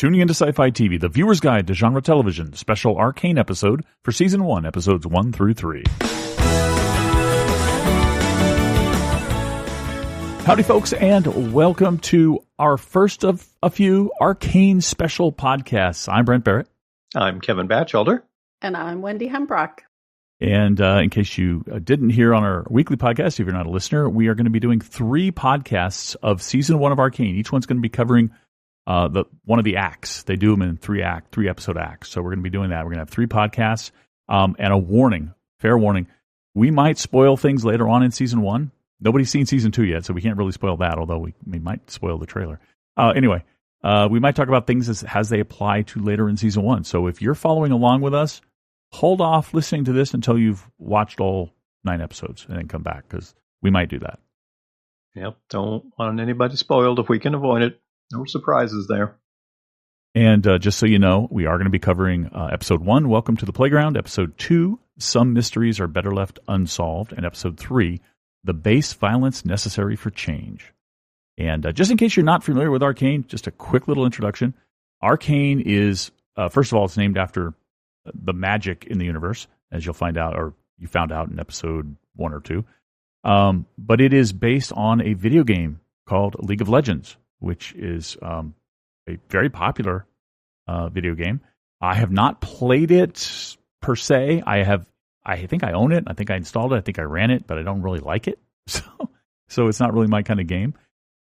tuning into Sci-Fi TV, the viewer's guide to genre television, special Arcane episode for Season 1, Episodes 1 through 3. Howdy, folks, and welcome to our first of a few Arcane special podcasts. I'm Brent Barrett. I'm Kevin Batchelder. And I'm Wendy Hembrock. And in case you didn't hear on our weekly podcast, if you're not a listener, we are going to be doing 3 podcasts of Season 1 of Arcane. Each one's going to be covering one of the acts. They do them in 3-episode acts. So we're going to be doing that. We're going to have 3 podcasts and a warning, fair warning. We might spoil things later on in Season 1. Nobody's seen Season 2 yet, so we can't really spoil that, although we might spoil the trailer. Anyway, we might talk about things as they apply to later in Season 1. So if you're following along with us, hold off listening to this until you've watched all 9 episodes and then come back, because we might do that. Yep, don't want anybody spoiled if we can avoid it. No surprises there. And just so you know, we are going to be covering Episode 1, Welcome to the Playground, Episode 2, Some Mysteries Are Better Left Unsolved, and Episode 3, The Base Violence Necessary for Change. And just in case you're not familiar with Arcane, just a quick little introduction. Arcane is, first of all, it's named after the magic in the universe, as you'll find out, or you found out in episode 1 or 2. But it is based on a video game called League of Legends, which is a very popular video game. I have not played it per se. I think I own it. I think I installed it. I think I ran it, but I don't really like it. So it's not really my kind of game.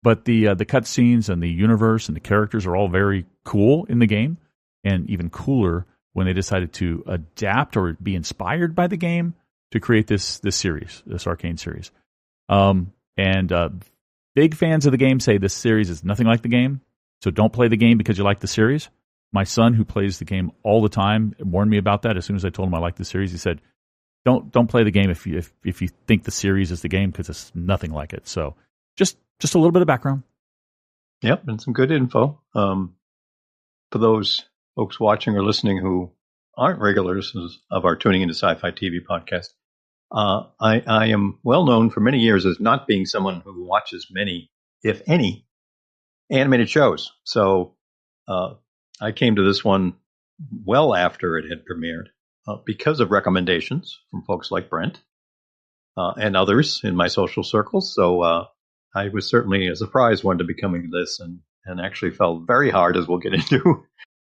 But the cutscenes and the universe and the characters are all very cool in the game, and even cooler when they decided to adapt or be inspired by the game to create this series, this Arcane series. Big fans of the game say this series is nothing like the game, so don't play the game because you like the series. My son, who plays the game all the time, warned me about that. As soon as I told him I liked the series, he said, "Don't play the game if you think the series is the game, because it's nothing like it." So just a little bit of background. Yep, and some good info. For those folks watching or listening who aren't regulars of our Tuning Into Sci-Fi TV podcast, I am well known for many years as not being someone who watches many, if any, animated shows. So I came to this one well after it had premiered because of recommendations from folks like Brent and others in my social circles. So I was certainly a surprised one to be coming to this, and actually fell very hard, as we'll get into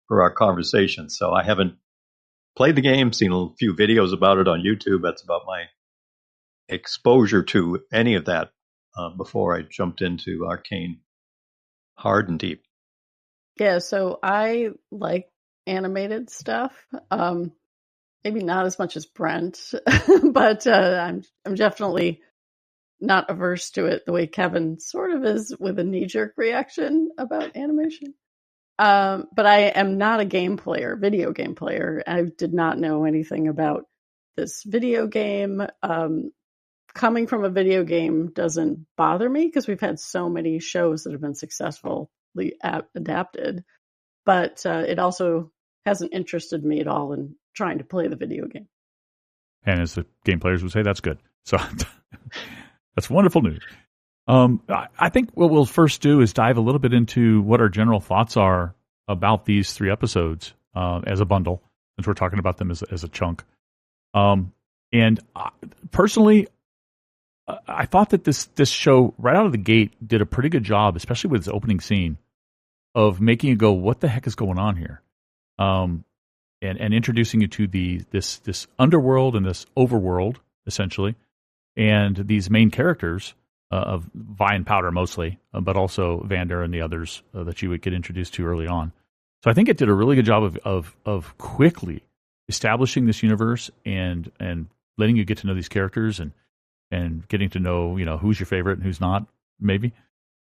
for our conversation. So I haven't played the game, seen a few videos about it on YouTube. That's about my exposure to any of that before I jumped into Arcane hard and deep. Yeah, so I like animated stuff. Maybe not as much as Brent, but I'm definitely not averse to it the way Kevin sort of is, with a knee-jerk reaction about animation. But I am not a video game player. I did not know anything about this video game. Coming from a video game doesn't bother me, because we've had so many shows that have been successfully adapted. But it also hasn't interested me at all in trying to play the video game. And as the game players would say, that's good. So that's wonderful news. I think what we'll first do is dive a little bit into what our general thoughts are about these 3 episodes as a bundle, since we're talking about them as a chunk. Personally, I thought that this show, right out of the gate, did a pretty good job, especially with its opening scene, of making you go, "What the heck is going on here?" And introducing you to this underworld and this overworld, essentially, and these main characters of Vi and Powder mostly, but also Vander and the others that you would get introduced to early on. So I think it did a really good job of quickly establishing this universe and letting you get to know these characters and getting to know, who's your favorite and who's not, maybe.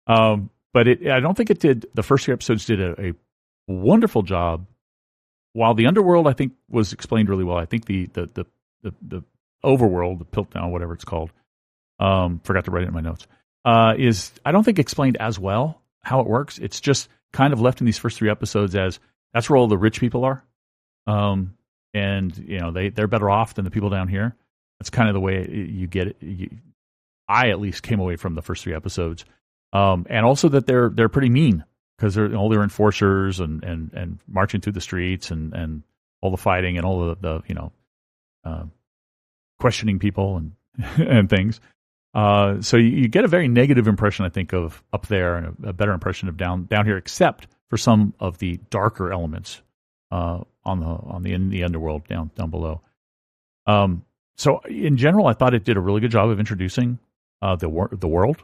But I don't think it did. The first 3 episodes did a wonderful job. While the underworld, I think, was explained really well. I think the overworld, the Piltdown, whatever it's called, forgot to write it in my notes, is, I don't think, explained as well how it works. It's just kind of left in these first 3 episodes as that's where all the rich people are. And they're better off than the people down here. That's kind of the way you get it. I at least came away from the first 3 episodes. And also that they're pretty mean because they're all their enforcers and marching through the streets and all the fighting and all the questioning people and and things. So you get a very negative impression, I think, of up there, and a better impression of down here, except for some of the darker elements in the underworld down below. So in general, I thought it did a really good job of introducing the world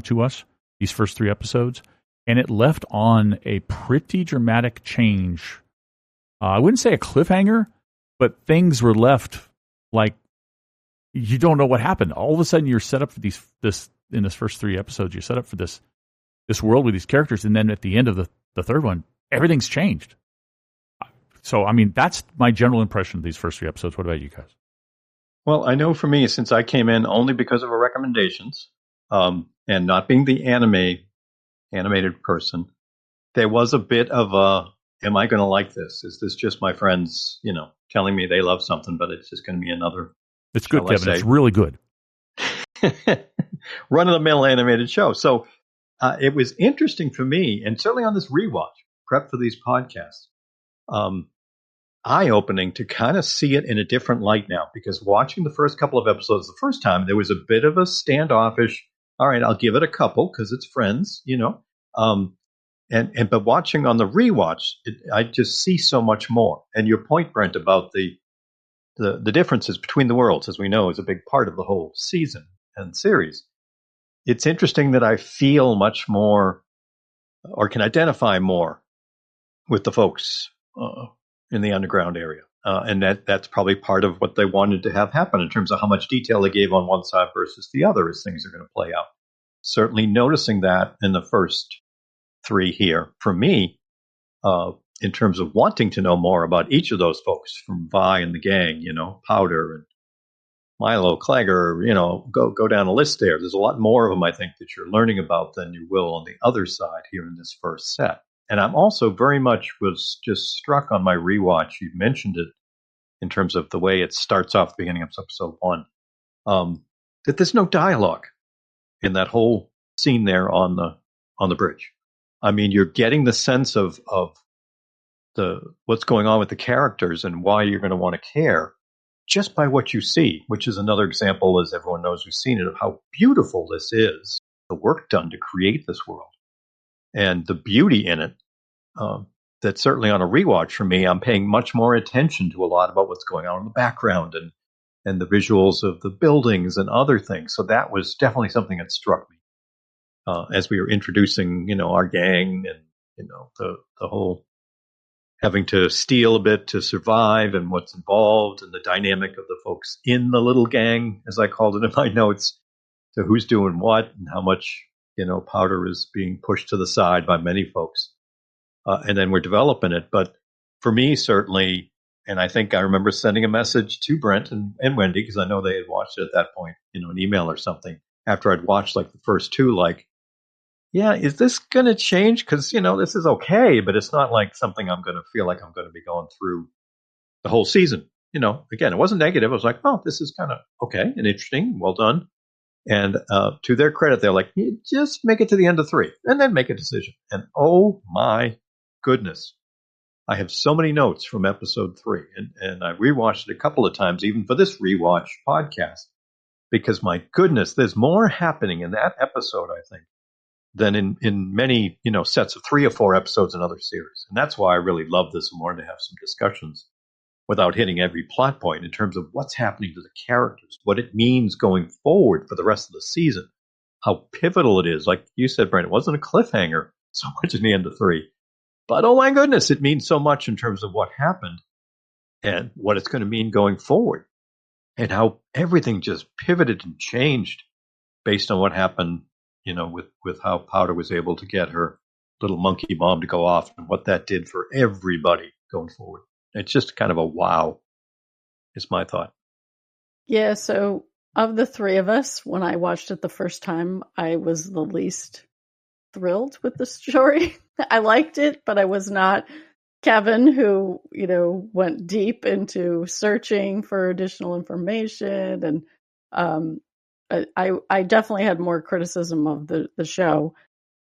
to us, these first 3 episodes, and it left on a pretty dramatic change. I wouldn't say a cliffhanger, but things were left like you don't know what happened. All of a sudden, you're set up for in this first 3 episodes. You're set up for this world with these characters, and then at the end of the third one, everything's changed. So, I mean, that's my general impression of these first 3 episodes. What about you guys? Well, I know for me, since I came in only because of our recommendations, and not being the animated person, there was a bit of am I going to like this? Is this just my friends, telling me they love something, but it's just going to be another... It's good, Kevin. It's really good. Run-of-the-mill animated show. So it was interesting for me, and certainly on this rewatch, prep for these podcasts, eye-opening to kind of see it in a different light now, because watching the first couple of episodes the first time, there was a bit of a standoffish, all right, I'll give it a couple because it's friends, but watching on the rewatch, I just see so much more. And your point, Brent, about the differences between the worlds, as we know, is a big part of the whole season and series. It's interesting that I feel much more, or can identify more, with the folks in the underground area. And that's probably part of what they wanted to have happen in terms of how much detail they gave on one side versus the other as things are going to play out. Certainly noticing that in the first 3 here, for me, in terms of wanting to know more about each of those folks, from Vi and the gang, Powder and Milo, Clagger, go down a list there. There's a lot more of them, I think, that you're learning about than you will on the other side here in this first set. And I'm also very much was just struck on my rewatch. You mentioned it in terms of the way it starts off the beginning of episode 1, that there's no dialogue in that whole scene there on the bridge. I mean, you're getting the sense of what's going on with the characters and why you're going to want to care just by what you see, which is another example, as everyone knows who's seen it, of how beautiful this is, the work done to create this world and the beauty in it. That certainly on a rewatch for me, I'm paying much more attention to a lot about what's going on in the background and the visuals of the buildings and other things. So that was definitely something that struck me as we were introducing, our gang and, the whole having to steal a bit to survive and what's involved and the dynamic of the folks in the little gang, as I called it in my notes, to who's doing what and how much, Powder is being pushed to the side by many folks. And then we're developing it. But for me, certainly, and I think I remember sending a message to Brent and Wendy, because I know they had watched it at that point, an email or something, after I'd watched like the first 2, like, yeah, is this going to change? Because, this is okay, but it's not like something I'm going to feel like I'm going to be going through the whole season. Again, it wasn't negative. I was like, oh, this is kind of okay and interesting. Well done. And to their credit, they're like, just make it to the end of 3 and then make a decision. And oh my goodness, I have so many notes from episode 3. And I rewatched it a couple of times, even for this rewatch podcast, because my goodness, there's more happening in that episode, I think, than in many, sets of 3 or 4 episodes in other series. And that's why I really love this and wanted to have some discussions without hitting every plot point in terms of what's happening to the characters, what it means going forward for the rest of the season, how pivotal it is. Like you said, Brent, it wasn't a cliffhanger so much in the end of 3. But oh my goodness, it means so much in terms of what happened and what it's going to mean going forward, and how everything just pivoted and changed based on what happened, with how Powder was able to get her little monkey bomb to go off and what that did for everybody going forward. It's just kind of a wow, is my thought. Yeah, so of the 3 of us, when I watched it the first time, I was the least thrilled with the story. I liked it, but I was not Kevin, who, went deep into searching for additional information. And I definitely had more criticism of the show.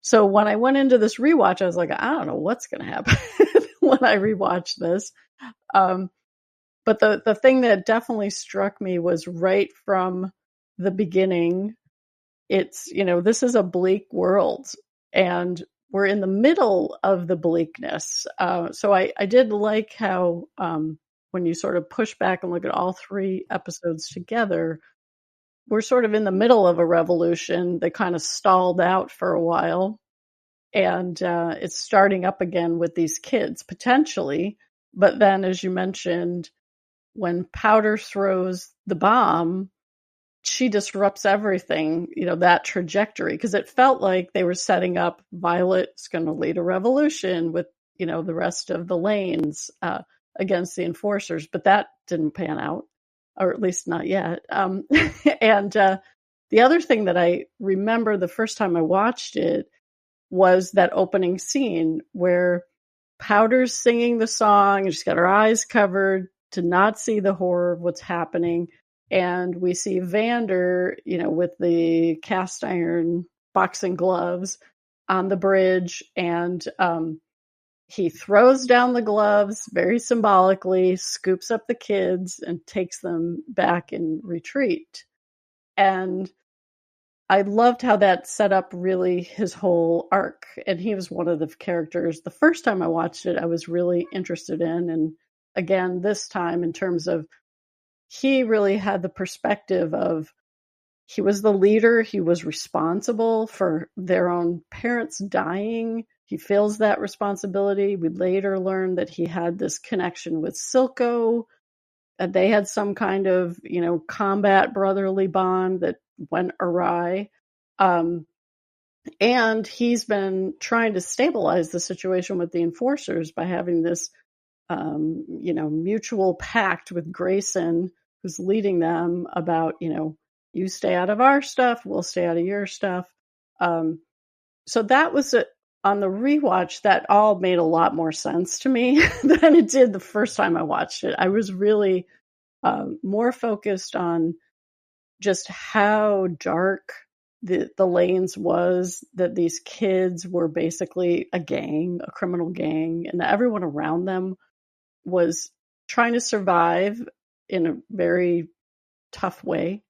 So when I went into this rewatch, I was like, I don't know what's going to happen when I rewatch this. But the thing that definitely struck me was right from the beginning, it's, this is a bleak world, and we're in the middle of the bleakness. So I did like how when you sort of push back and look at all 3 episodes together, we're sort of in the middle of a revolution that kind of stalled out for a while. And it's starting up again with these kids, potentially. But then, as you mentioned, when Powder throws the bomb, she disrupts everything, that trajectory, because it felt like they were setting up Violet's going to lead a revolution with, the rest of the lanes against the enforcers. But that didn't pan out, or at least not yet. And the other thing that I remember the first time I watched it was that opening scene where Powder's singing the song and she's got her eyes covered to not see the horror of what's happening. And we see Vander, with the cast iron boxing gloves on the bridge. And he throws down the gloves very symbolically, scoops up the kids, and takes them back in retreat. And I loved how that set up really his whole arc. And he was one of the characters the first time I watched it I was really interested in. And again, this time in terms of he really had the perspective of he was the leader. He was responsible for their own parents dying. He feels that responsibility. We later learned that he had this connection with Silco. They had some kind of, combat brotherly bond that went awry. And he's been trying to stabilize the situation with the enforcers by having this, mutual pact with Grayson, who's leading them about, you stay out of our stuff, we'll stay out of your stuff. So that was on the rewatch, that all made a lot more sense to me than it did the first time I watched it. I was really more focused on just how dark the lanes was, that these kids were basically a gang, a criminal gang, and that everyone around them was trying to survive in a very tough way.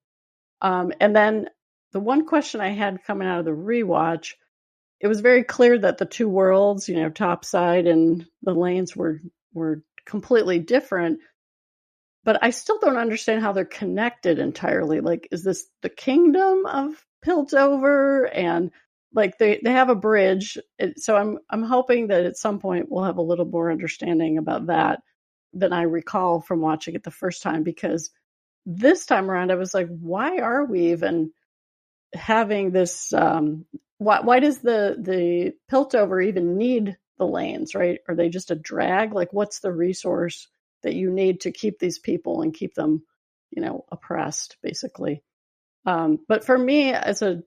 And then the one question I had coming out of the rewatch, it was very clear that the 2 worlds, Topside and the lanes were completely different. But I still don't understand how they're connected entirely. Like, is this the kingdom of Piltover? And like they have a bridge. So I'm hoping that at some point we'll have a little more understanding about that than I recall from watching it the first time, because this time around I was like, why are we even having this? Why does the Piltover even need the lanes, right? Are they just a drag? Like, what's the resource that you need to keep these people and keep them, oppressed, basically? But for me, as a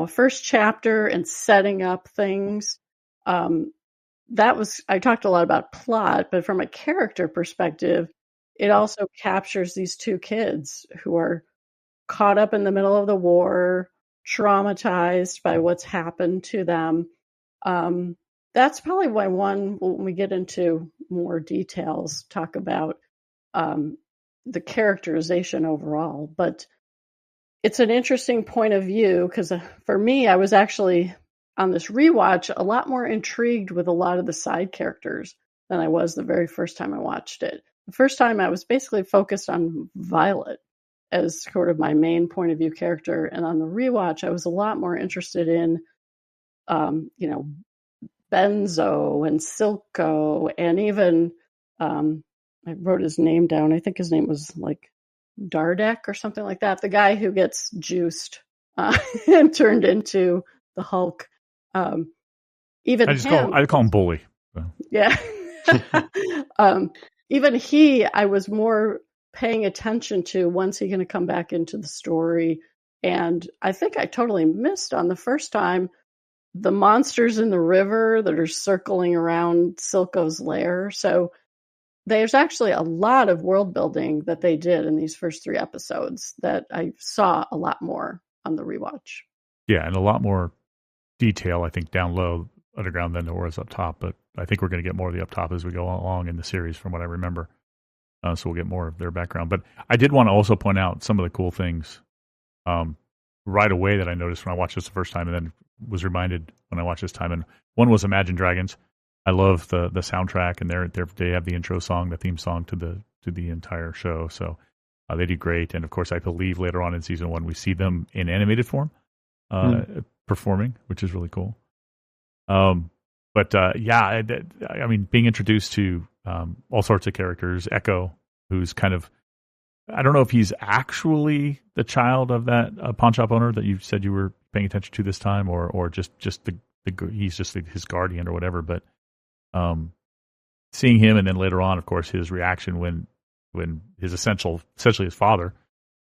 first chapter and setting up things, I talked a lot about plot, but from a character perspective, it also captures these 2 kids who are caught up in the middle of the war, traumatized by what's happened to them. That's probably why when we get into more details, talk about the characterization overall. But it's an interesting point of view, because for me, I was actually on this rewatch a lot more intrigued with a lot of the side characters than I was the very first time I watched it. The first time I was basically focused on Violet as sort of my main point of view character. And on the rewatch, I was a lot more interested in, Benzo and Silco, and even, I wrote his name down. I think his name was like Dardek or something like that. The guy who gets juiced and turned into the Hulk. Even I call him Bully. So. Yeah. Even I was more paying attention to, when's he going to come back into the story? And I think I totally missed on the first time the monsters in the river that are circling around Silco's lair. So there's actually a lot of world building that they did in these first 3 episodes that I saw a lot more on the rewatch. Yeah, and a lot more detail, I think, down low underground than there was up top. But I think we're going to get more of the up top as we go along in the series, from what I remember. So we'll get more of their background. But I did want to also point out some of the cool things right away that I noticed when I watched this the first time, and then was reminded when I watched this time. And one was Imagine Dragons. I love the soundtrack, and they have the intro song, the theme song to the entire show. So they do great. And of course, I believe later on in season 1 we see them in animated form performing, which is really cool. But I mean, being introduced to all sorts of characters. Echo, who's kind of, I don't know if he's actually the child of that pawn shop owner that you said you were paying attention to this time, or just he's just his guardian or whatever. But seeing him, and then later on, of course, his reaction when his essentially his father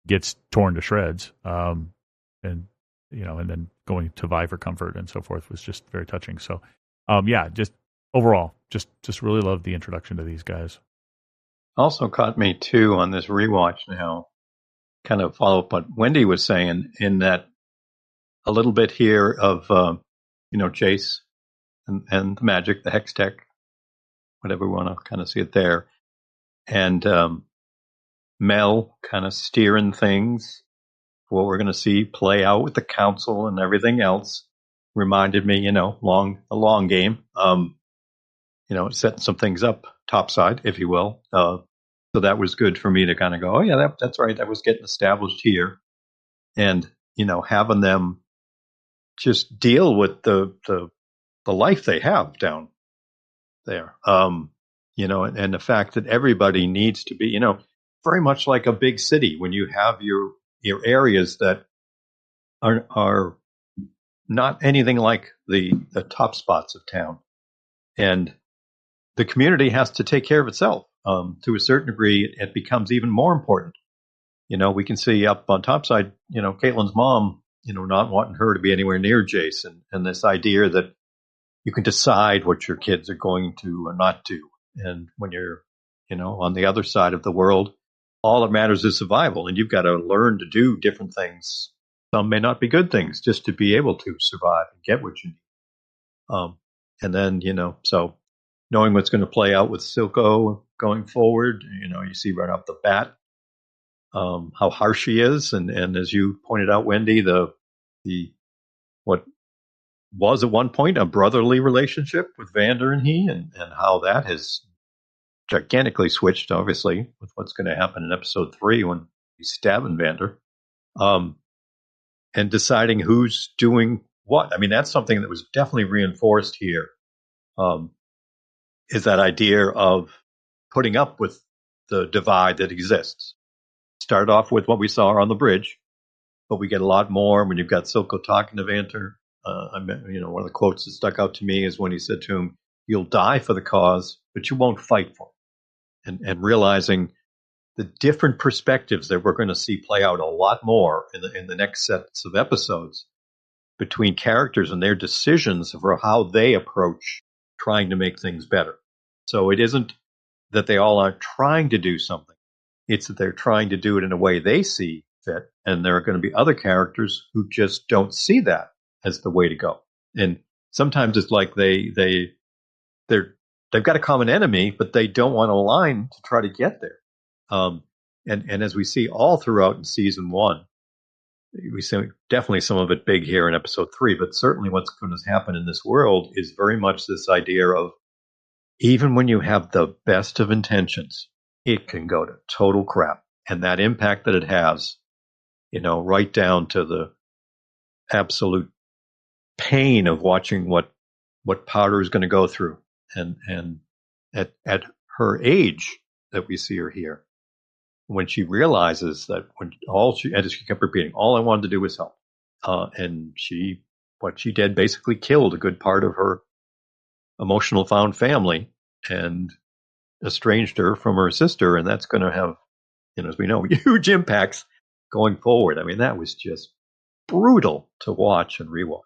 gets torn to shreds, and then going to vie for comfort and so forth was just very touching. So, just overall, just really love the introduction to these guys. Also caught me too on this rewatch now, kind of follow up what Wendy was saying, in that a little bit here of Jace and the magic, the hex tech, whatever we want to kind of see it there, and Mel kind of steering things. What we're going to see play out with the council and everything else reminded me, a long game. Setting some things up topside, if you will. So that was good for me to kind of go, oh yeah, that's right. That was getting established here, and having them just deal with the life they have down there. And the fact that everybody needs to be, very much like a big city, when you have your areas that are not anything like the top spots of town, and the community has to take care of itself. To a certain degree, it becomes even more important. We can see up on topside, Caitlin's mom, not wanting her to be anywhere near Jason, and this idea that you can decide what your kids are going to or not do. And when you're, on the other side of the world, all that matters is survival, and you've got to learn to do different things. Some may not be good things, just to be able to survive and get what you need. And then, so knowing what's going to play out with Silco going forward, you see right off the bat how harsh she is, and as you pointed out, Wendy, the what was at one point a brotherly relationship with Vander and he, and how that has gigantically switched, obviously, with what's going to happen in episode 3 when he's stabbing Vander, and deciding who's doing what. I mean, that's something that was definitely reinforced here. Is that idea of putting up with the divide that exists. Start off with what we saw on the bridge, but we get a lot more when you've got Silco talking to Vander. One of the quotes that stuck out to me is when he said to him, "You'll die for the cause, but you won't fight for it." And realizing the different perspectives that we're going to see play out a lot more in the next sets of episodes between characters and their decisions for how they approach trying to make things better. So it isn't that they all aren't trying to do something. It's that they're trying to do it in a way they see fit, and there are going to be other characters who just don't see that as the way to go. And sometimes it's like they've got a common enemy, but they don't want to align to try to get there. And as we see all throughout in season 1, we see definitely some of it big here in episode 3, but certainly what's going to happen in this world is very much this idea of, even when you have the best of intentions, it can go to total crap. And that impact that it has, right down to the absolute pain of watching what Powder is going to go through. And at her age that we see her here, when she realizes that as she kept repeating, all I wanted to do was help. And what she did basically killed a good part of her emotional found family and estranged her from her sister. And that's going to have, as we know, huge impacts going forward. I mean, that was just brutal to watch and rewatch.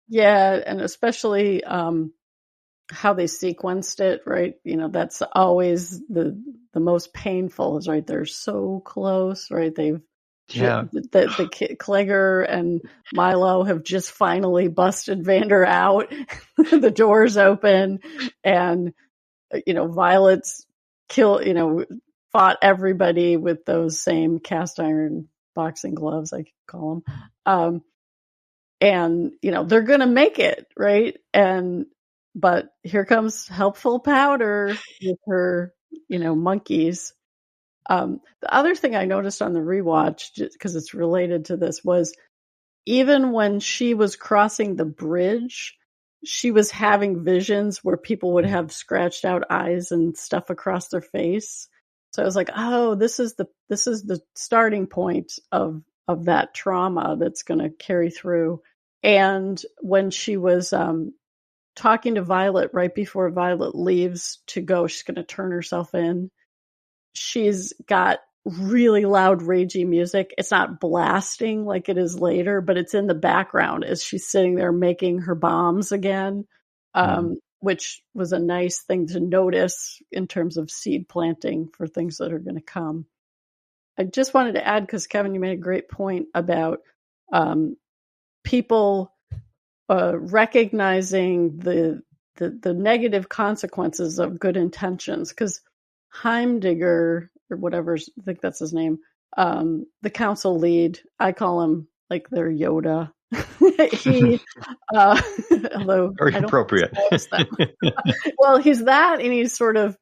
Yeah, and especially how they sequenced it, right? That's always the most painful, is right. They're so close, right? They've Yeah. The Clegger and Milo have just finally busted Vander out. The door's open, and Violet's fought everybody with those same cast iron boxing gloves, I call them. And they're gonna make it, right? But here comes Helpful Powder with her monkeys. The other thing I noticed on the rewatch, just because it's related to this, was even when she was crossing the bridge, she was having visions where people would have scratched out eyes and stuff across their face. So I was like, oh, this is the starting point of that trauma that's going to carry through. And when she was talking to Violet right before Violet leaves to go, she's going to turn herself in. She's got really loud, ragey music. It's not blasting like it is later, but it's in the background as she's sitting there making her bombs again, which was a nice thing to notice in terms of seed planting for things that are going to come. I just wanted to add, because Kevin, you made a great point about people recognizing the negative consequences of good intentions, because Heimdegger, or whatever, I think that's his name, the council lead, I call him like their Yoda. He, although very appropriate. Well, he's that, and he's sort of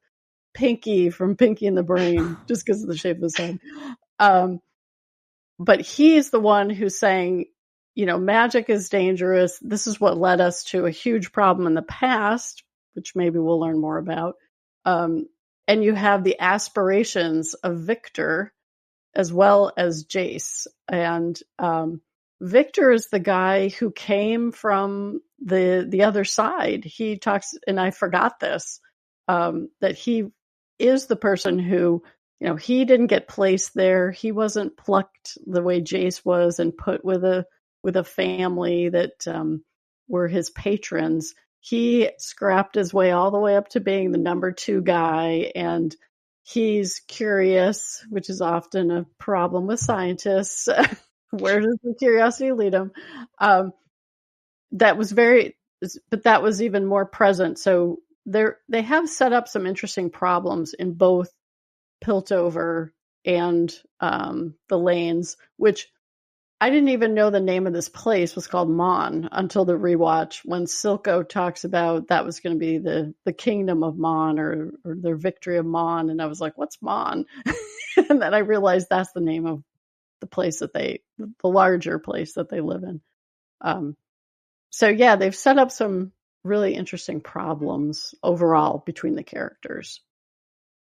Pinky from Pinky and the Brain, just because of the shape of his head. But he's the one who's saying, magic is dangerous. This is what led us to a huge problem in the past, which maybe we'll learn more about. And you have the aspirations of Victor as well as Jace. And Victor is the guy who came from the other side. He talks, and I forgot this, that he is the person who, he didn't get placed there. He wasn't plucked the way Jace was and put with a family that were his patrons. He scrapped his way all the way up to being the number 2 guy, and he's curious, which is often a problem with scientists. Where does the curiosity lead him? That was even more present. So they have set up some interesting problems in both Piltover and the Lanes, which I didn't even know the name of this place was called Mon until the rewatch, when Silco talks about that was going to be the kingdom of Mon, or their victory of Mon. And I was like, what's Mon? And then I realized that's the name of the place the larger place that they live in. So yeah, they've set up some really interesting problems overall between the characters.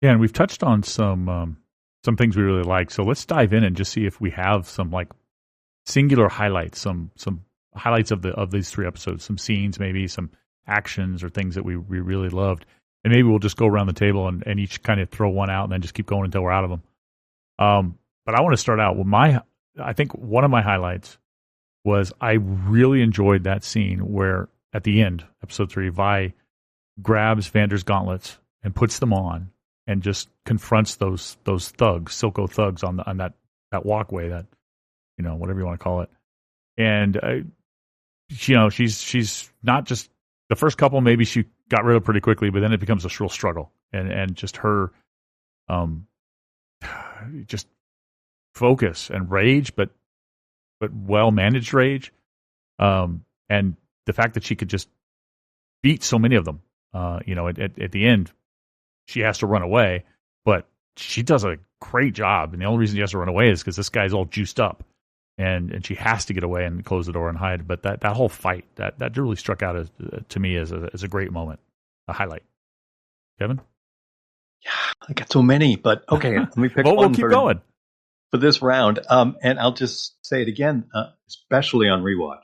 Yeah, and we've touched on some things we really like. So let's dive in and just see if we have some like singular highlights, some highlights of these 3 episodes, some scenes, maybe some actions or things that we really loved. And maybe we'll just go around the table and each kind of throw one out and then just keep going until we're out of them. But I want to start out with I think one of my highlights was I really enjoyed that scene where at the end, episode 3, Vi grabs Vander's gauntlets and puts them on and just confronts those thugs, Silco thugs on that walkway, that, whatever you want to call it. And, she's not just the first couple, maybe she got rid of pretty quickly, but then it becomes a real struggle. And just her, just focus and rage, but well-managed rage. And the fact that she could just beat so many of them, at the end, she has to run away, but she does a great job. And the only reason she has to run away is because this guy's all juiced up. And she has to get away and close the door and hide. But that whole fight, that really struck out to me as a great moment, a highlight. Kevin? Yeah, I got so many, but okay, let me pick well, one. We'll keep going for this round. And I'll just say it again, especially on rewatch,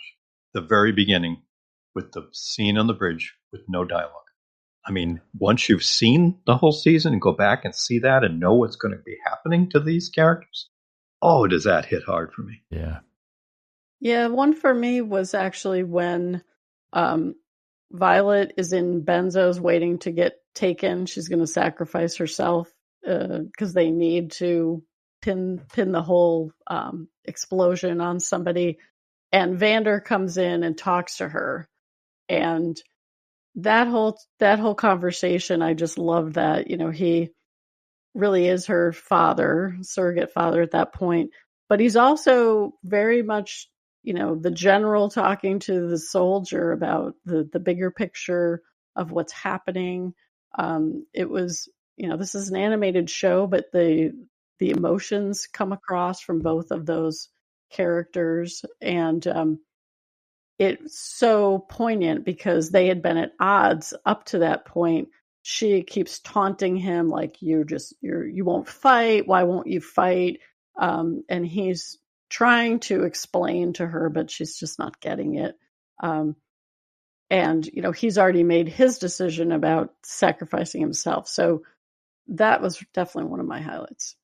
the very beginning with the scene on the bridge with no dialogue. I mean, once you've seen the whole season and go back and see that and know what's going to be happening to these characters, oh, does that hit hard for me? Yeah. Yeah, one for me was actually when Violet is in Benzo's waiting to get taken. She's going to sacrifice herself because they need to pin the whole explosion on somebody. And Vander comes in and talks to her, and that whole conversation, I just love that. He really is her father, surrogate father at that point, but he's also very much, the general talking to the soldier about the bigger picture of what's happening. It was, this is an animated show, but the emotions come across from both of those characters, and it's so poignant because they had been at odds up to that point. She keeps taunting him like, you won't fight. Why won't you fight? And he's trying to explain to her, but she's just not getting it. And he's already made his decision about sacrificing himself. So that was definitely one of my highlights.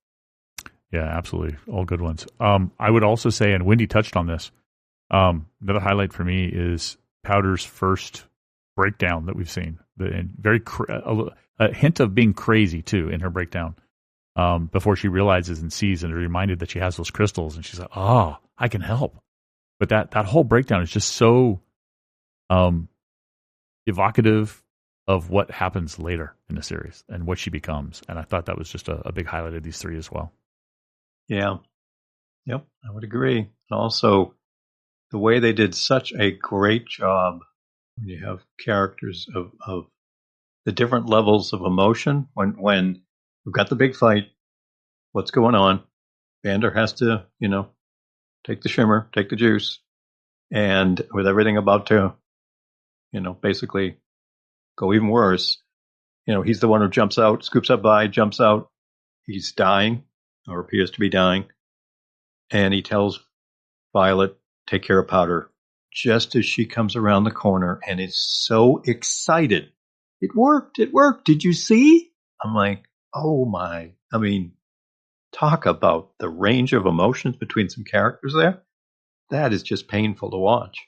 Yeah, absolutely. All good ones. I would also say, and Wendy touched on this, another highlight for me is Powder's first breakdown that we've seen. A hint of being crazy, too, in her breakdown, before she realizes and sees and is reminded that she has those crystals. And she's like, oh, I can help. But that whole breakdown is just so evocative of what happens later in the series and what she becomes. And I thought that was just a big highlight of these three as well. Yeah. Yep, I would agree. And also, the way they did such a great job when you have characters of the different levels of emotion. When we've got the big fight, what's going on? Vander has to, take the shimmer, take the juice. And with everything about to, basically go even worse, he's the one who jumps out, scoops up by, jumps out. He's dying, or appears to be dying. And he tells Violet, take care of Powder, just as she comes around the corner and is so excited. It worked. Did you see? I'm like, oh my. I mean, talk about the range of emotions between some characters there. That is just painful to watch.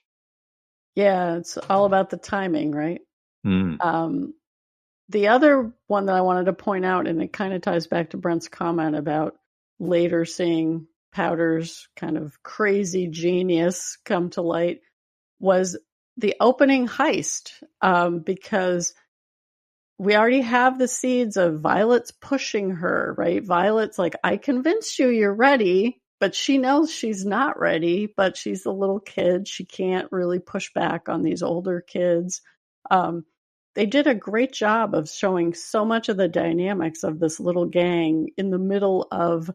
Yeah, it's all about the timing, right? Mm. The other one that I wanted to point out, and it kind of ties back to Brent's comment about later seeing Powder's kind of crazy genius come to light, was the opening heist, because we already have the seeds of Violet's pushing her, right? Violet's like, I convinced you you're ready, but she knows she's not ready, but she's a little kid. She can't really push back on these older kids. They did a great job of showing so much of the dynamics of this little gang in the middle of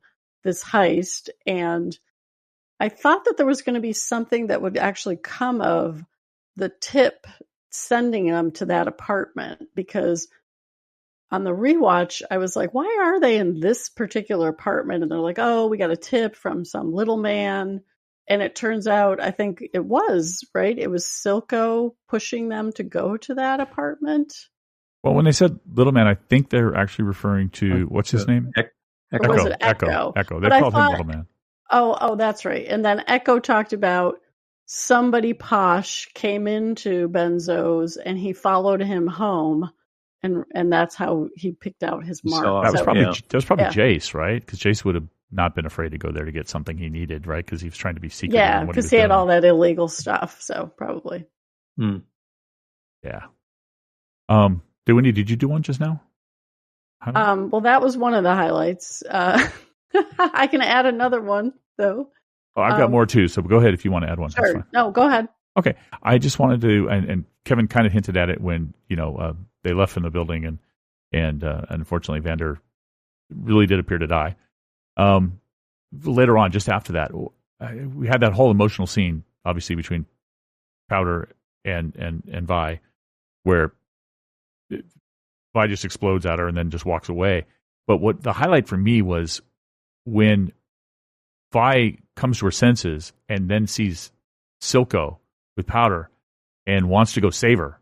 this heist. And I thought that there was going to be something that would actually come of the tip sending them to that apartment, because on the rewatch, I was like, why are they in this particular apartment? And they're like, oh, we got a tip from some little man. And it turns out, I think it was, right? It was Silco pushing them to go to that apartment. Well, when they said little man, I think they're actually referring to, what's his name? Or was it Echo? Echo. They called him little man. Oh, that's right. And then Echo talked about somebody posh came into Benzo's and he followed him home. And that's how he picked out his mark. That was probably Jace, right? Because Jace would have not been afraid to go there to get something he needed, right? Because he was trying to be secret. Yeah, because he had all that illegal stuff, so probably. Yeah. Did you do one just now? Well, that was one of the highlights. I can add another one, though. Oh, I've got more too, so go ahead if you want to add one. Sure. That's fine. No, go ahead. Okay. I just wanted to, and Kevin kind of hinted at it when, they left from the building and unfortunately Vander really did appear to die. Later on, just after that, we had that whole emotional scene, obviously, between Powder and Vi, where Vi just explodes at her and then just walks away. But what the highlight for me was when Vi comes to her senses and then sees Silco with Powder and wants to go save her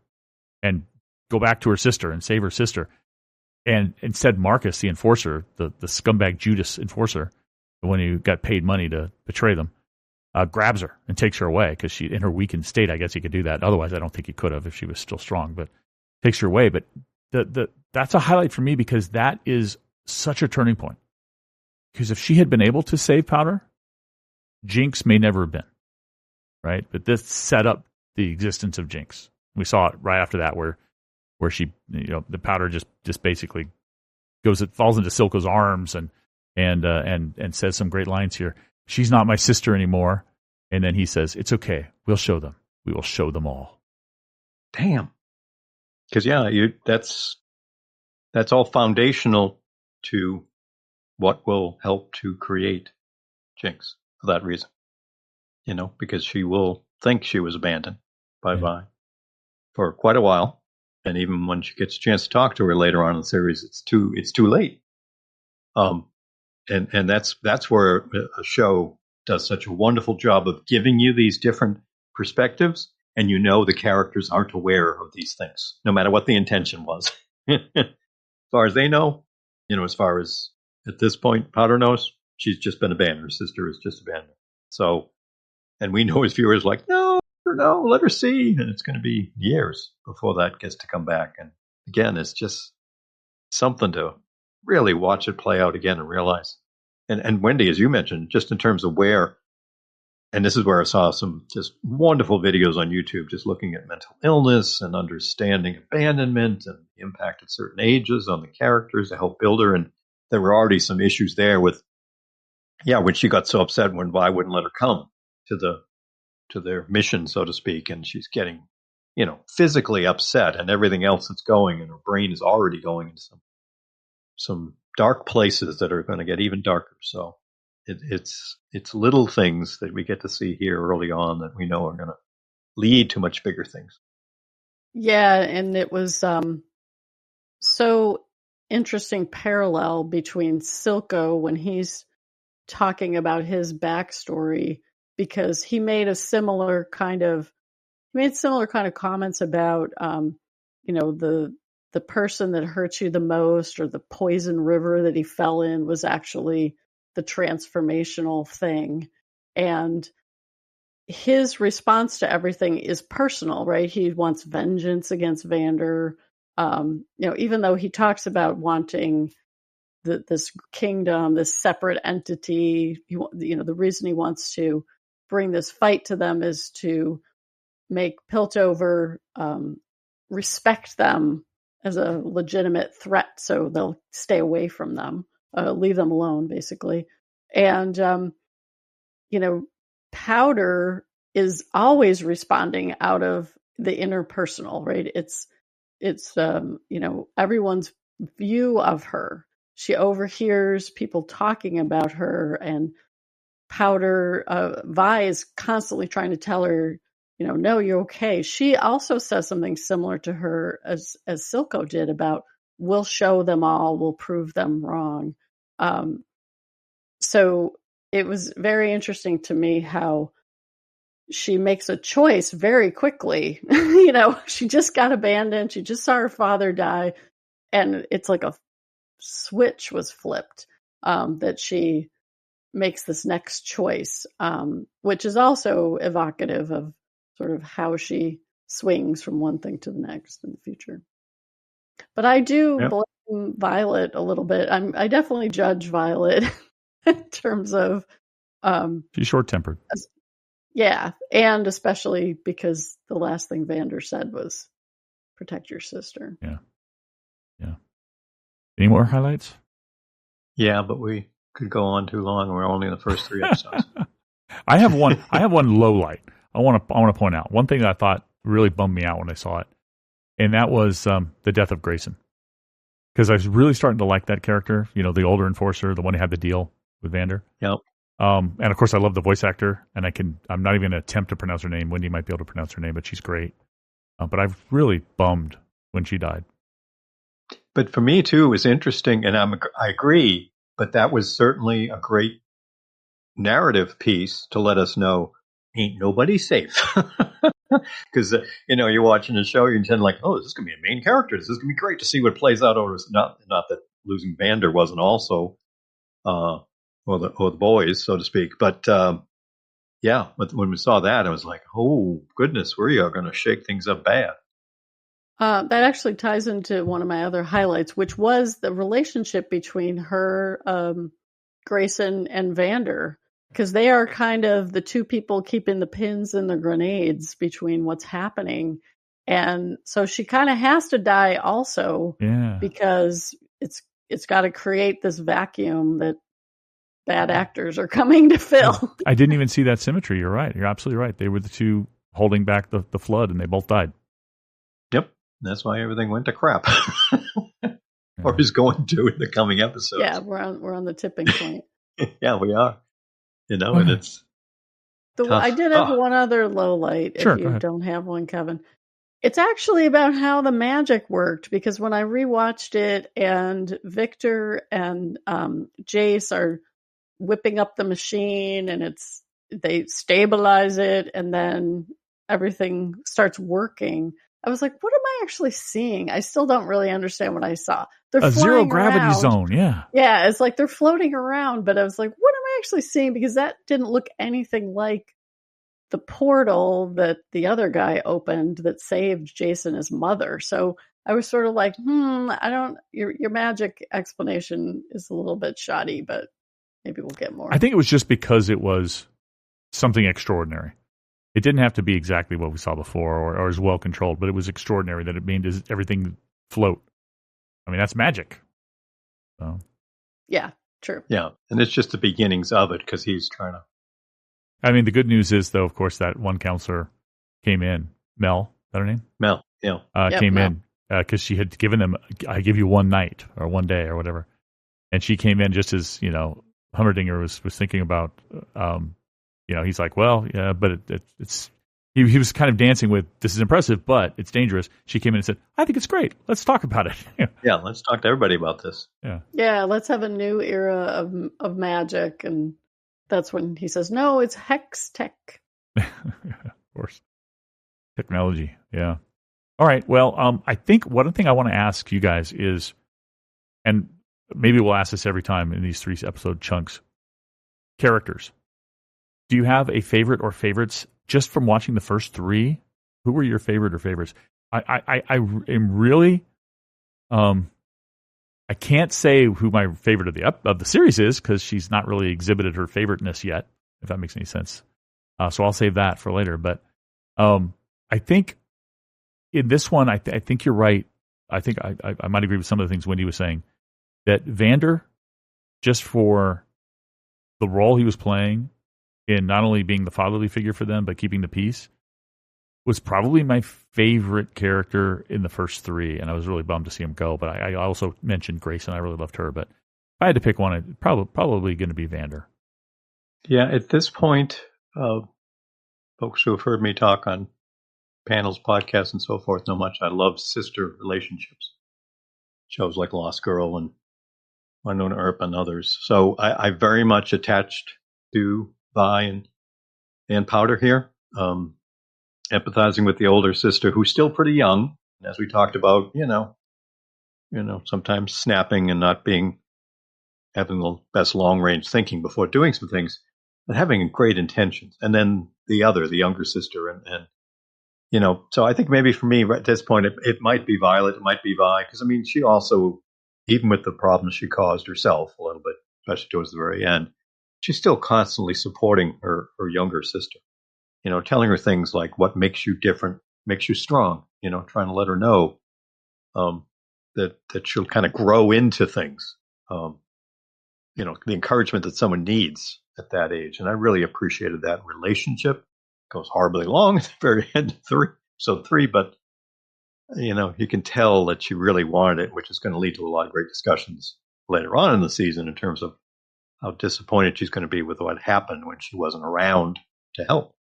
and go back to her sister and save her sister. And instead, Marcus, the enforcer, the scumbag Judas enforcer, the one who got paid money to betray them, grabs her and takes her away because she, in her weakened state, I guess he could do that. Otherwise, I don't think he could have if she was still strong, but takes her away. But that's a highlight for me because that is such a turning point. because if she had been able to save Powder, Jinx may never have been, right? But this set up the existence of Jinx. We saw it right after that, where she, the Powder just basically falls into Silco's arms and says some great lines here. She's not my sister anymore. And then he says, "It's okay. We'll show them. We will show them all." Damn. Because that's all foundational to what will help to create Jinx for that reason. Because she will think she was abandoned by Vi for quite a while. And even when she gets a chance to talk to her later on in the series, it's too late. And that's where a show does such a wonderful job of giving you these different perspectives, and the characters aren't aware of these things, no matter what the intention was. As far as they know, as far as at this point Powder knows, she's just been abandoned. Her sister is just abandoned. So, and we know as viewers, like, no, let her see. And it's going to be years before that gets to come back. And again, it's just something to really watch it play out again and realize. And Wendy, as you mentioned, just in terms of where, and this is where I saw some just wonderful videos on YouTube, just looking at mental illness and understanding abandonment and the impact at certain ages on the characters to help build her. And there were already some issues there with, when she got so upset when Vi wouldn't let her come to their mission, so to speak, and she's getting, physically upset and everything else that's going, and her brain is already going into some dark places that are going to get even darker. So it's little things that we get to see here early on that we know are going to lead to much bigger things. Yeah, and it was so interesting parallel between Silco when he's talking about his backstory, because he made similar kind of comments about the person that hurt you the most, or the poison river that he fell in, was actually the transformational thing. And his response to everything is personal, right? He wants vengeance against Vander. Even though he talks about wanting this kingdom, this separate entity, the reason he wants to bring this fight to them is to make Piltover respect them as a legitimate threat, so they'll stay away from them, leave them alone, basically. And Powder is always responding out of the interpersonal, right? It's everyone's view of her. She overhears people talking about her, and Powder, Vi is constantly trying to tell her, no, you're okay. She also says something similar to her as Silco did about, we'll show them all, we'll prove them wrong. So it was very interesting to me how she makes a choice very quickly. She just got abandoned. She just saw her father die. And it's like a switch was flipped, that she makes this next choice, which is also evocative of sort of how she swings from one thing to the next in the future. But I do blame Violet a little bit. I definitely judge Violet in terms of she's short-tempered. Yeah, and especially because the last thing Vander said was protect your sister. Yeah. Any more highlights? Yeah, but we could go on too long. We're only in the first 3 episodes. I have one low light. I want to point out one thing that I thought really bummed me out when I saw it, and that was the death of Grayson. Because I was really starting to like that character, the older enforcer, the one who had the deal with Vander. Yep. And of course, I love the voice actor, and I'm not even going to attempt to pronounce her name. Wendy might be able to pronounce her name, but she's great. But I was really bummed when she died. But for me too, it was interesting, and I agree. But that was certainly a great narrative piece to let us know ain't nobody safe. Because you're watching the show, you tend like, oh, this is going to be a main character. This is going to be great to see what plays out. Or not that losing Vander wasn't also, or the boys, so to speak. But but when we saw that, I was like, oh goodness, we are going to shake things up bad. That actually ties into one of my other highlights, which was the relationship between her Grayson and Vander, because they are kind of the two people keeping the pins in the grenades between what's happening. And so she kind of has to die also, because it's got to create this vacuum that bad actors are coming to fill. I didn't even see that symmetry. You're right. You're absolutely right. They were the two holding back the flood, and they both died. Yep. That's why everything went to crap. Or is going to in the coming episodes. Yeah, we're on the tipping point. Yeah, we are. And it's I did have one other low light, sure, if you don't have one, Kevin. It's actually about how the magic worked, because when I rewatched it and Victor and Jace are whipping up the machine and they stabilize it and then everything starts working, I was like, what am I actually seeing? I still don't really understand what I saw. They're a zero gravity around. Zone, yeah. Yeah, it's like they're floating around, but I was like, what am I actually seeing? Because that didn't look anything like the portal that the other guy opened that saved Jace and his mother. So I was sort of like, your magic explanation is a little bit shoddy, but maybe we'll get more. I think it was just because it was something extraordinary. It didn't have to be exactly what we saw before or as well controlled, but it was extraordinary that it made everything float. I mean, that's magic. So. Yeah, true. Yeah, and it's just the beginnings of it, because he's trying to... I mean, the good news is, though, of course, that one counselor came in. Mel, is that her name? Mel, yeah. Came in because she had given them, I give you one night or one day or whatever. And she came in just as, Hummerdinger was thinking about... he's like, well, yeah, but it's he was kind of dancing with, this is impressive, but it's dangerous. She came in and said, I think it's great. Let's talk about it. Yeah, let's talk to everybody about this. Yeah, let's have a new era of magic. And that's when he says, no, it's hex tech. Of course. Technology, yeah. All right, well, I think one thing I want to ask you guys is, and maybe we'll ask this every time in these 3 episode chunks, characters. Do you have a favorite or favorites just from watching the first 3? Who were your favorite or favorites? I am really, I can't say who my favorite of the series is, because she's not really exhibited her favoriteness yet, if that makes any sense. So I'll save that for later. But I think in this one, I think you're right. I think I might agree with some of the things Wendy was saying, that Vander, just for the role he was playing in not only being the fatherly figure for them, but keeping the peace, was probably my favorite character in the first 3, and I was really bummed to see him go. But I also mentioned Grace, and I really loved her. But if I had to pick one, it's probably going to be Vander. Yeah, at this point, folks who have heard me talk on panels, podcasts, and so forth know much. I love sister relationships. Shows like Lost Girl and Unknown Earp and others. So I very much attached to Vi and Powder here. Empathizing with the older sister, who's still pretty young, as we talked about, sometimes snapping and not having the best long range thinking before doing some things, but having great intentions. And then the younger sister, and so I think maybe for me at this point, it might be Violet, it might be Vi, because she also, even with the problems she caused herself a little bit, especially towards the very end, she's still constantly supporting her younger sister. Telling her things like what makes you different, makes you strong, trying to let her know that she'll kind of grow into things, the encouragement that someone needs at that age. And I really appreciated that relationship. It goes horribly long at the very end of episode 3, but, you can tell that she really wanted it, which is going to lead to a lot of great discussions later on in the season in terms of how disappointed she's going to be with what happened when she wasn't around to help.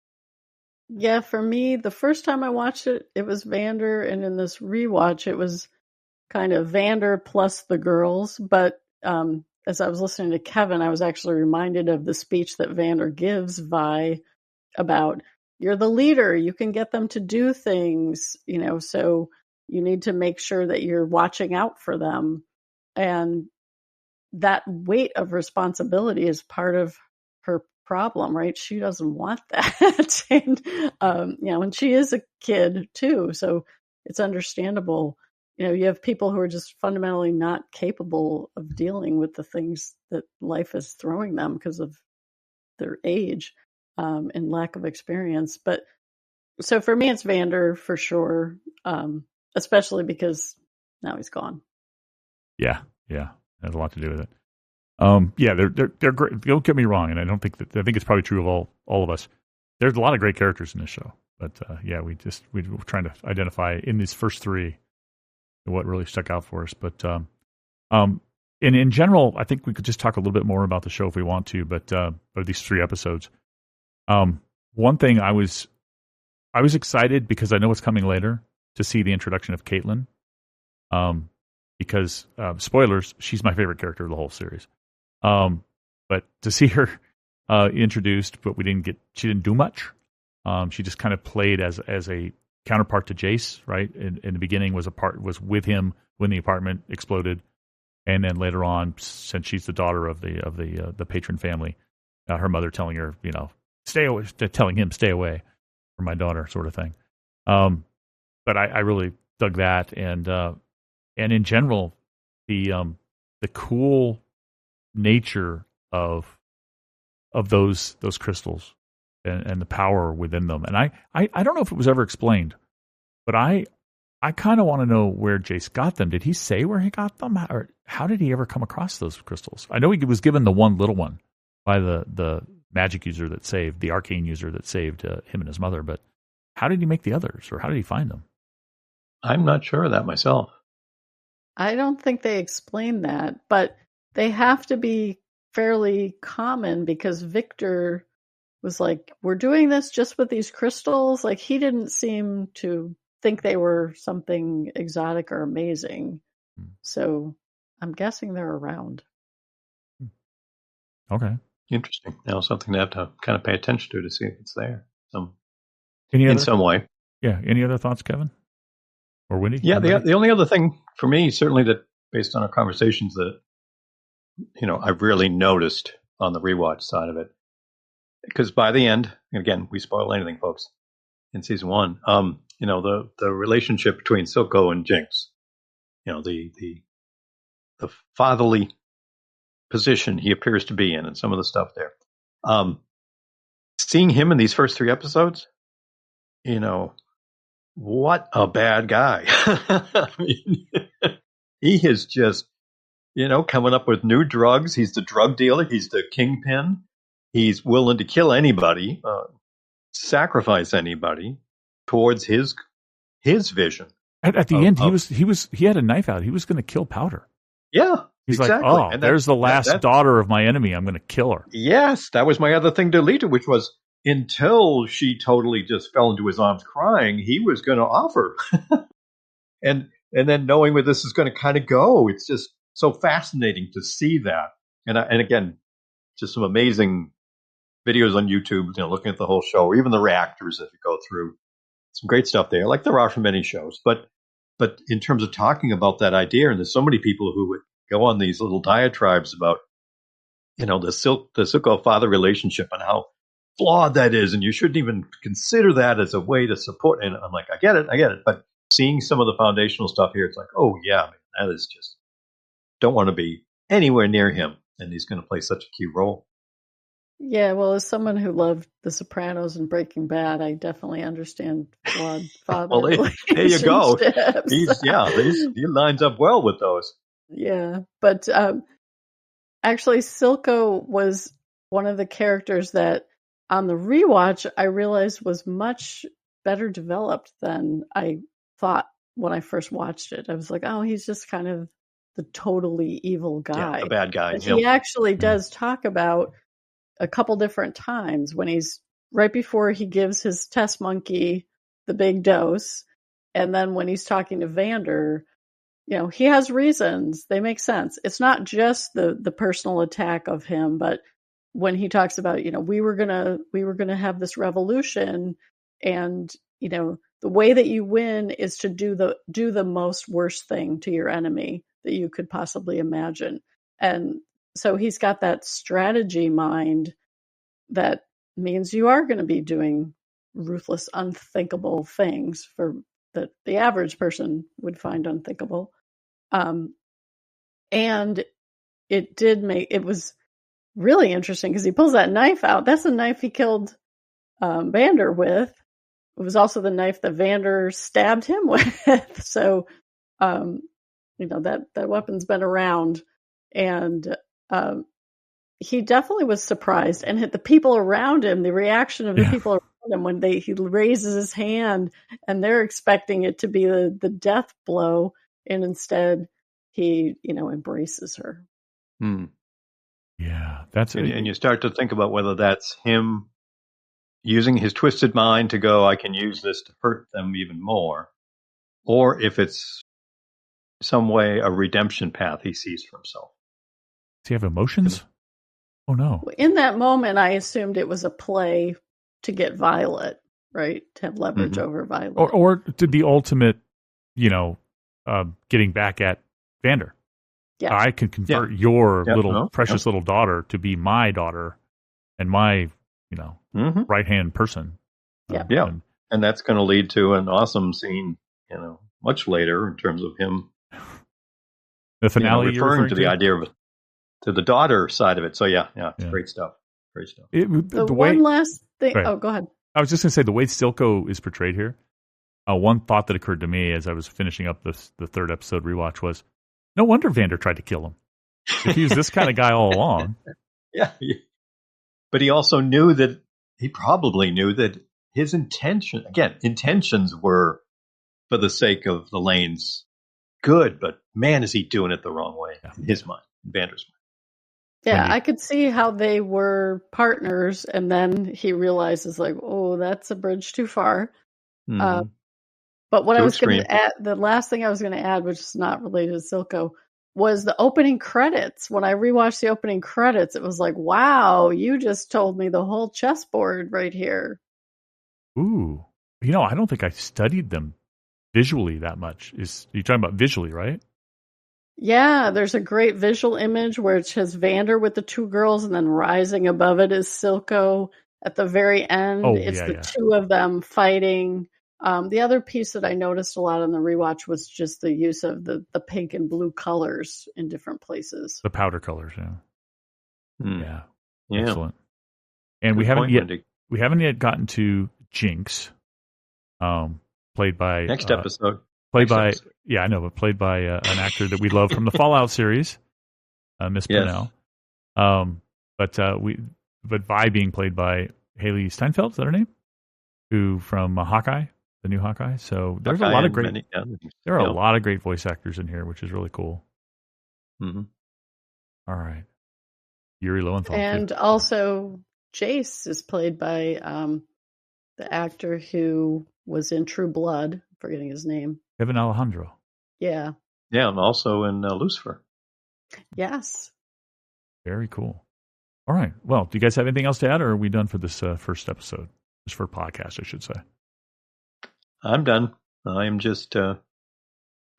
Yeah, for me, the first time I watched it, it was Vander, and in this rewatch, it was kind of Vander plus the girls. But as I was listening to Kevin, I was actually reminded of the speech that Vander gives Vi about, you're the leader, you can get them to do things, so you need to make sure that you're watching out for them. And that weight of responsibility is part of her problem, right? She doesn't want that. And, and she is a kid too. So it's understandable, you have people who are just fundamentally not capable of dealing with the things that life is throwing them because of their age and lack of experience. But so for me, it's Vander for sure, especially because now he's gone. Yeah, has a lot to do with it. They're great. Don't get me wrong, and I think it's probably true of all of us. There's a lot of great characters in this show, but we were trying to identify in these first three what really stuck out for us. But and in general, I think we could just talk a little bit more about the show if we want to. But these 3 episodes, one thing I was excited because I know what's coming later to see the introduction of Caitlin. Because spoilers, she's my favorite character of the whole series. But to see her introduced, but she didn't do much. She just kind of played as a counterpart to Jace, right? In the beginning was with him when the apartment exploded, and then later on, since she's the daughter of the patron family, her mother telling her, stay away, telling him stay away from my daughter, sort of thing. But I really dug that, and in general, the cool nature of those crystals and the power within them. And I don't know if it was ever explained, but I kind of want to know where Jace got them. Did he say where he got them, or how did he ever come across those crystals? I know he was given the one little one by the magic user that saved, the arcane user that saved him and his mother, but how did he make the others, or how did he find them? I'm not sure of that myself. I don't think they explain that, but they have to be fairly common because Victor was like, we're doing this just with these crystals. Like, he didn't seem to think they were something exotic or amazing. So I'm guessing they're around. Okay. Interesting. Now, something to have to kind of pay attention to see if it's there in some way. Yeah. Any other thoughts, Kevin? Or Wendy? Yeah, the only other thing for me, certainly that based on our conversations that, I've really noticed on the rewatch side of it, because by the end, again, we spoil anything, folks, in season 1, the relationship between Silco and Jinx, the fatherly position he appears to be in and some of the stuff there. Seeing him in these first 3 episodes, what a bad guy. I mean, he is just, coming up with new drugs. He's the drug dealer. He's the kingpin. He's willing to kill anybody, sacrifice anybody towards his vision. At the end, he had a knife out. He was going to kill Powder. Yeah, he's exactly. like, there's the last daughter of my enemy. I'm going to kill her. Yes, that was my other thing to lead to, which was, until she totally just fell into his arms crying, he was going to offer. and then knowing where this is going to kind of go, it's just so fascinating to see that. And again, just some amazing videos on YouTube, looking at the whole show, or even the reactors as we go through. Some great stuff there, like there are for many shows. But in terms of talking about that idea, and there's so many people who would go on these little diatribes about, the Silco father relationship and how flawed that is, and you shouldn't even consider that as a way to support. And I'm like, I get it. But seeing some of the foundational stuff here, it's like, oh yeah, man, that is just, don't want to be anywhere near him, and he's going to play such a key role. Yeah, well, as someone who loved The Sopranos and Breaking Bad, I definitely understand flawed father relationships. There you go. He lines up well with those. Yeah, but actually, Silco was one of the characters that on the rewatch I realized was much better developed than I thought when I first watched it. I was like, oh, he's just kind of the totally evil guy. Yeah, the bad guy. But he actually does talk about a couple different times when he's right before he gives his test monkey the big dose, and then when he's talking to Vander, he has reasons. They make sense. It's not just the personal attack of him, but when he talks about, we were gonna have this revolution, and the way that you win is to do the most worst thing to your enemy that you could possibly imagine. And so he's got that strategy mind that means you are going to be doing ruthless, unthinkable things for that the average person would find unthinkable. And it was really interesting because he pulls that knife out. That's the knife he killed Vander with. It was also the knife that Vander stabbed him with. So, that weapon's been around. And he definitely was surprised. And the people around him, the reaction of the people around him when he raises his hand and they're expecting it to be the death blow. And instead he, embraces her. Yeah, that's it. And you start to think about whether that's him using his twisted mind to go, I can use this to hurt them even more, or if it's some way a redemption path he sees for himself. Does he have emotions? Oh, no. In that moment, I assumed it was a play to get Violet, right? To have leverage over Violet. Or to the ultimate, getting back at Vander. Yeah. I can convert your precious little daughter to be my daughter and my, right-hand person. And that's going to lead to an awesome scene, much later in terms of him. The finale referring to the idea of to the daughter side of it. So it's great stuff. Great stuff. One last thing. Right. Oh, go ahead. I was just going to say the way Silco is portrayed here. One thought that occurred to me as I was finishing up the third episode rewatch was, no wonder Vander tried to kill him. If he was this kind of guy all along. Yeah. But he probably knew that his intentions were for the sake of the Lanes good, but man, is he doing it the wrong way in his mind, Vander's mind. Yeah, I could see how they were partners, and then he realizes, like, oh, that's a bridge too far. But what I was going to add, the last thing I was going to add, which is not related to Silco, was the opening credits. When I rewatched the opening credits, it was like, wow, you just told me the whole chessboard right here. Ooh. I don't think I studied them visually that much. You're talking about visually, right? Yeah, there's a great visual image where it shows Vander with the two girls, and then rising above it is Silco. At the very end, it's the two of them fighting. The other piece that I noticed a lot on the rewatch was just the use of the pink and blue colors in different places. The powder colors, yeah. Excellent. And we haven't yet gotten to Jinx, played by next episode. Played by an actor that we love from the Fallout series, Miss Purnell. But Vi being played by Haley Steinfeld, is that her name? Who from Hawkeye, the new Hawkeye. So there's a lot of great. There are a lot of great voice actors in here, which is really cool. Mm-hmm. All right, Yuri Lowenthal, and also Jace is played by the actor who was in True Blood. I'm forgetting his name. Kevin Alejandro. Yeah. Yeah, and also in Lucifer. Yes. Very cool. All right. Well, do you guys have anything else to add, or are we done for this first episode? Just for podcast, I should say. I'm done. I am just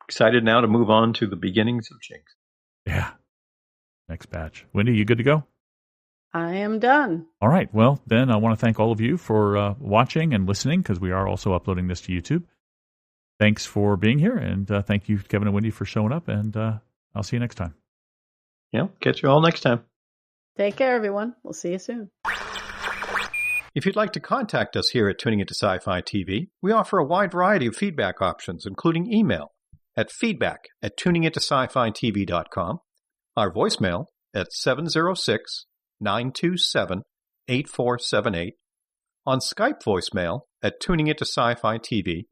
excited now to move on to the beginnings of Jinx. Yeah. Next batch. Wendy, you good to go? I am done. All right. Well, then I want to thank all of you for watching and listening, because we are also uploading this to YouTube. Thanks for being here, and thank you, Kevin and Wendy, for showing up, and I'll see you next time. Yeah, catch you all next time. Take care, everyone. We'll see you soon. If you'd like to contact us here at Tuning Into Sci-Fi TV, we offer a wide variety of feedback options, including email at feedback@tuningintoscifitv.com, our voicemail at 706-927-8478, on Skype voicemail at Tuning Into Sci-Fi TV,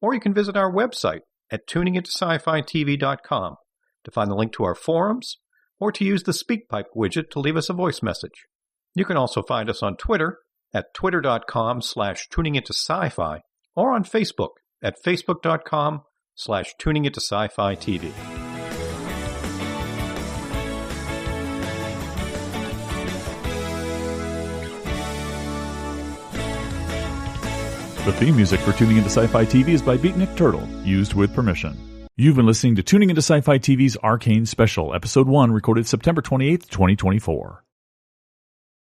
or you can visit our website at tuningintoscifitv.com to find the link to our forums or to use the SpeakPipe widget to leave us a voice message. You can also find us on Twitter at twitter.com/tuningintosci-fi or on Facebook at facebook.com/tuningintosci-fi-tv. The theme music for Tuning Into Sci-Fi TV is by Beatnik Turtle, used with permission. You've been listening to Tuning Into Sci-Fi TV's Arcane Special, Episode 1, recorded September 28th, 2024.